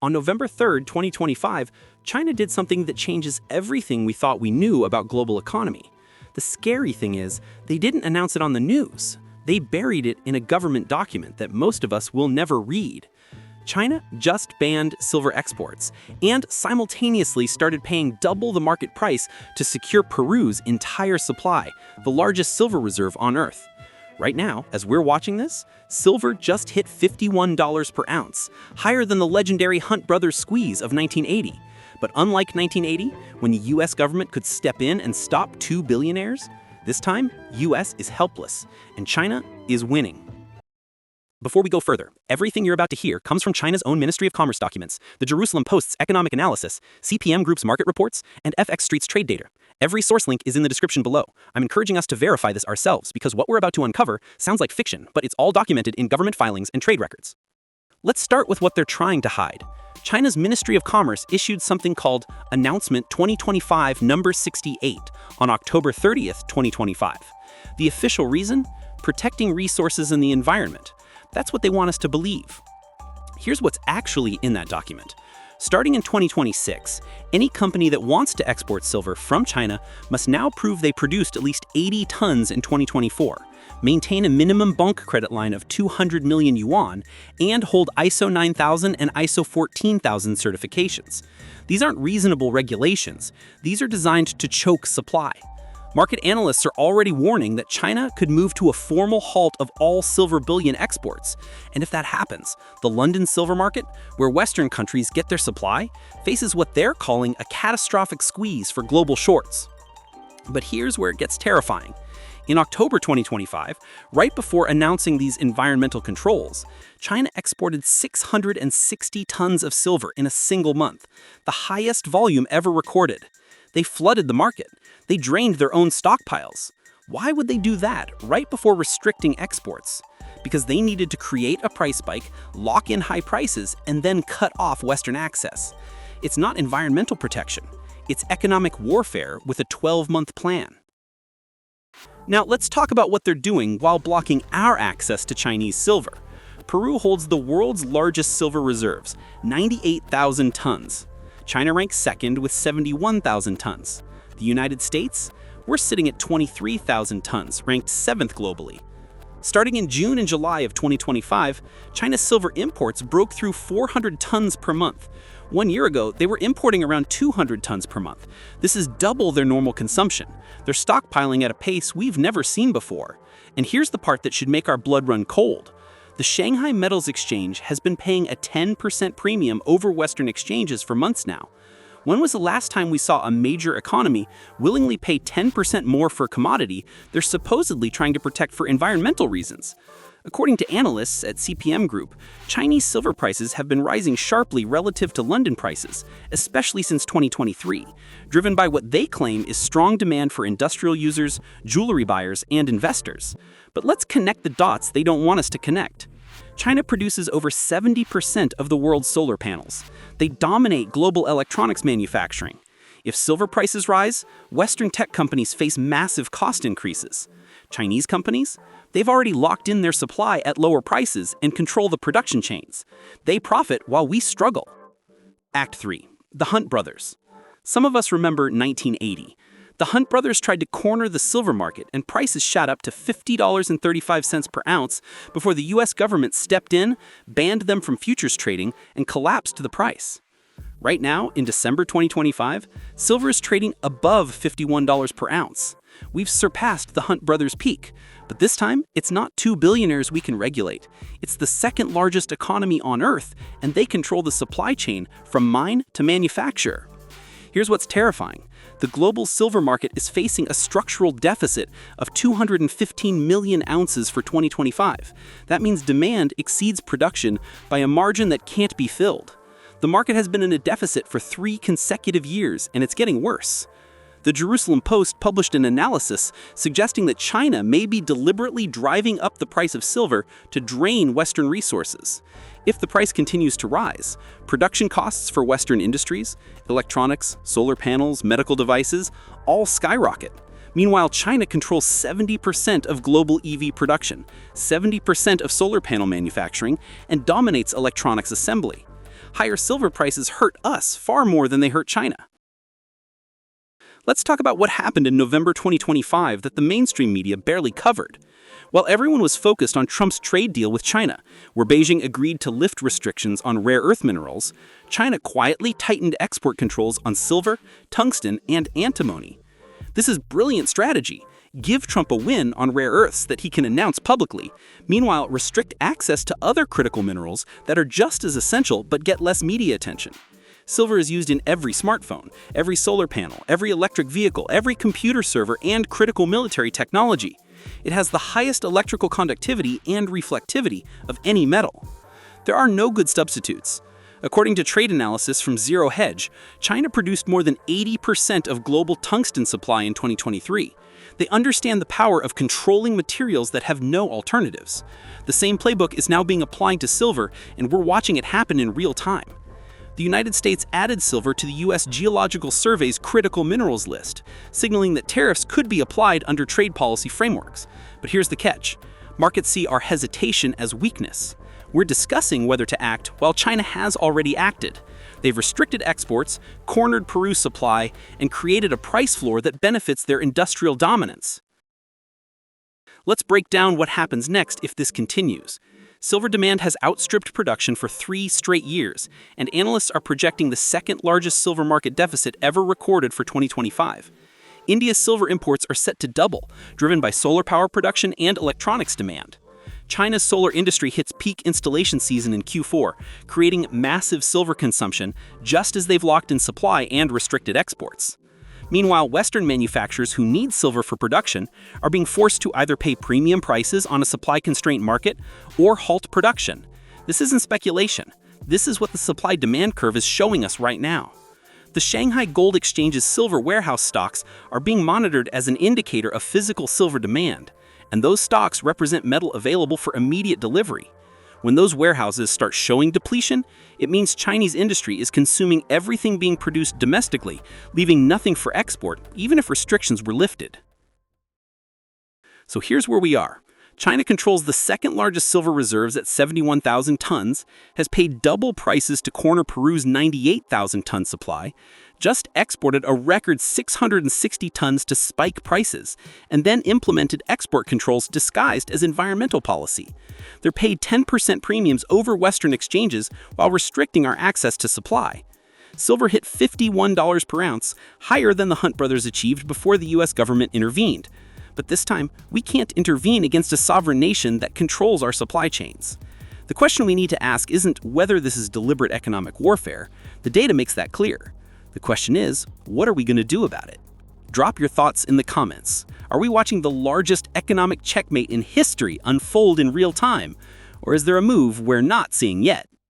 On November 3rd, 2025, China did something that changes everything we thought we knew about global economy. The scary thing is, they didn't announce it on the news. They buried it in a government document that most of us will never read. China just banned silver exports and simultaneously started paying double the market price to secure Peru's entire supply, the largest silver reserve on Earth. Right now, as we're watching this, silver just hit $51 per ounce, higher than the legendary Hunt Brothers squeeze of 1980. But unlike 1980, when the US government could step in and stop two billionaires, this time, US is helpless, and China is winning. Before we go further, everything you're about to hear comes from China's own Ministry of Commerce documents, the Jerusalem Post's economic analysis, CPM Group's market reports, and FX Street's trade data. Every source link is in the description below. I'm encouraging us to verify this ourselves because what we're about to uncover sounds like fiction, but it's all documented in government filings and trade records. Let's start with what they're trying to hide. China's Ministry of Commerce issued something called Announcement 2025 number 68 on October 30th, 2025. The official reason? Protecting resources and the environment. That's what they want us to believe. Here's what's actually in that document. Starting in 2026, any company that wants to export silver from China must now prove they produced at least 80 tons in 2024, maintain a minimum bank credit line of 200 million yuan, and hold ISO 9000 and ISO 14000 certifications. These aren't reasonable regulations. These are designed to choke supply. Market analysts are already warning that China could move to a formal halt of all silver bullion exports. And if that happens, the London silver market, where Western countries get their supply, faces what they're calling a catastrophic squeeze for global shorts. But here's where it gets terrifying. In October 2025, right before announcing these environmental controls, China exported 660 tons of silver in a single month, the highest volume ever recorded. They flooded the market. They drained their own stockpiles. Why would they do that right before restricting exports? Because they needed to create a price spike, lock in high prices, and then cut off Western access. It's not environmental protection. It's economic warfare with a 12-month plan. Now, let's talk about what they're doing while blocking our access to Chinese silver. Peru holds the world's largest silver reserves, 98,000 tons. China ranks second with 71,000 tons. The United States? We're sitting at 23,000 tons, ranked 7th globally. Starting in June and July of 2025, China's silver imports broke through 400 tons per month. 1 year ago, they were importing around 200 tons per month. This is double their normal consumption. They're stockpiling at a pace we've never seen before. And here's the part that should make our blood run cold. The Shanghai Metals Exchange has been paying a 10% premium over Western exchanges for months now. When was the last time we saw a major economy willingly pay 10% more for a commodity they're supposedly trying to protect for environmental reasons? According to analysts at CPM Group, Chinese silver prices have been rising sharply relative to London prices, especially since 2023, driven by what they claim is strong demand for industrial users, jewelry buyers, and investors. But let's connect the dots they don't want us to connect. China produces over 70% of the world's solar panels. They dominate global electronics manufacturing. If silver prices rise, Western tech companies face massive cost increases. Chinese companies? They've already locked in their supply at lower prices and control the production chains. They profit while we struggle. Act 3. The Hunt Brothers. Some of us remember 1980. The Hunt Brothers tried to corner the silver market and prices shot up to $50.35 per ounce before the US government stepped in, banned them from futures trading, and collapsed the price. Right now, in December 2025, silver is trading above $51 per ounce. We've surpassed the Hunt Brothers peak, but this time, it's not two billionaires we can regulate. It's the second largest economy on Earth, and they control the supply chain from mine to manufacturer. Here's what's terrifying. The global silver market is facing a structural deficit of 215 million ounces for 2025. That means demand exceeds production by a margin that can't be filled. The market has been in a deficit for 3 consecutive years, and it's getting worse. The Jerusalem Post published an analysis suggesting that China may be deliberately driving up the price of silver to drain Western resources. If the price continues to rise, production costs for Western industries, electronics, solar panels, medical devices, all skyrocket. Meanwhile, China controls 70% of global EV production, 70% of solar panel manufacturing, and dominates electronics assembly. higher silver prices hurt us far more than they hurt China. Let's talk about what happened in November 2025 that the mainstream media barely covered. While everyone was focused on Trump's trade deal with China, where Beijing agreed to lift restrictions on rare earth minerals, China quietly tightened export controls on silver, tungsten, and antimony. This is brilliant strategy. Give Trump a win on rare earths that he can announce publicly. Meanwhile, restrict access to other critical minerals that are just as essential but get less media attention. Silver is used in every smartphone, every solar panel, every electric vehicle, every computer server, and critical military technology. It has the highest electrical conductivity and reflectivity of any metal. There are no good substitutes. According to trade analysis from Zero Hedge, China produced more than 80% of global tungsten supply in 2023. They understand the power of controlling materials that have no alternatives. The same playbook is now being applied to silver, and we're watching it happen in real time. The United States added silver to the U.S. Geological Survey's critical minerals list, signaling that tariffs could be applied under trade policy frameworks. But here's the catch. Markets see our hesitation as weakness. We're discussing whether to act while China has already acted. They've restricted exports, cornered Peru's supply, and created a price floor that benefits their industrial dominance. Let's break down what happens next if this continues. Silver demand has outstripped production for 3 straight years, and analysts are projecting the second largest silver market deficit ever recorded for 2025. India's silver imports are set to double, driven by solar power production and electronics demand. China's solar industry hits peak installation season in Q4, creating massive silver consumption just as they've locked in supply and restricted exports. Meanwhile, Western manufacturers who need silver for production are being forced to either pay premium prices on a supply-constrained market or halt production. This isn't speculation. This is what the supply-demand curve is showing us right now. The Shanghai Gold Exchange's silver warehouse stocks are being monitored as an indicator of physical silver demand, and those stocks represent metal available for immediate delivery. When those warehouses start showing depletion, it means Chinese industry is consuming everything being produced domestically, leaving nothing for export, even if restrictions were lifted. So here's where we are. China controls the second largest silver reserves at 71,000 tons, has paid double prices to corner Peru's 98,000-ton supply, just exported a record 660 tons to spike prices, and then implemented export controls disguised as environmental policy. They're paid 10% premiums over Western exchanges while restricting our access to supply. Silver hit $51 per ounce, higher than the Hunt brothers achieved before the US government intervened. But this time, we can't intervene against a sovereign nation that controls our supply chains. The question we need to ask isn't whether this is deliberate economic warfare. The data makes that clear. The question is, what are we going to do about it? Drop your thoughts in the comments. Are we watching the largest economic checkmate in history unfold in real time? Or is there a move we're not seeing yet?